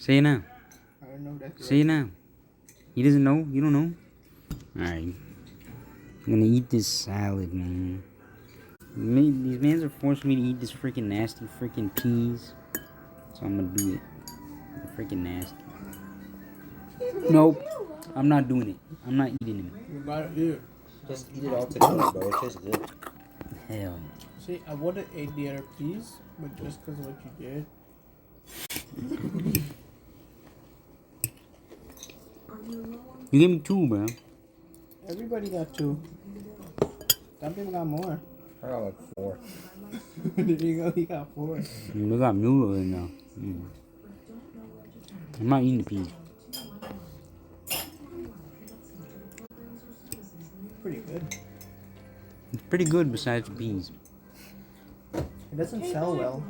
Say it now. I don't know that. Say it now. He doesn't know? You don't know? Alright. I'm gonna eat this salad, man. These mans are forcing me to eat this freaking nasty freaking peas. So I'm gonna do it. They're freaking nasty. Nope. I'm not doing it. I'm not eating them. You gotta eat it. Just eat it all together, bro. It tastes good. Hell. See, I would have ate the other piece, but just because of what you did. You gave me 2, bro. Everybody got 2. Some people got more. I got like 4. There you go, he got 4. They got noodles in there. I'm not eating the peas. Pretty good. It's pretty good besides the peas. It doesn't sell well.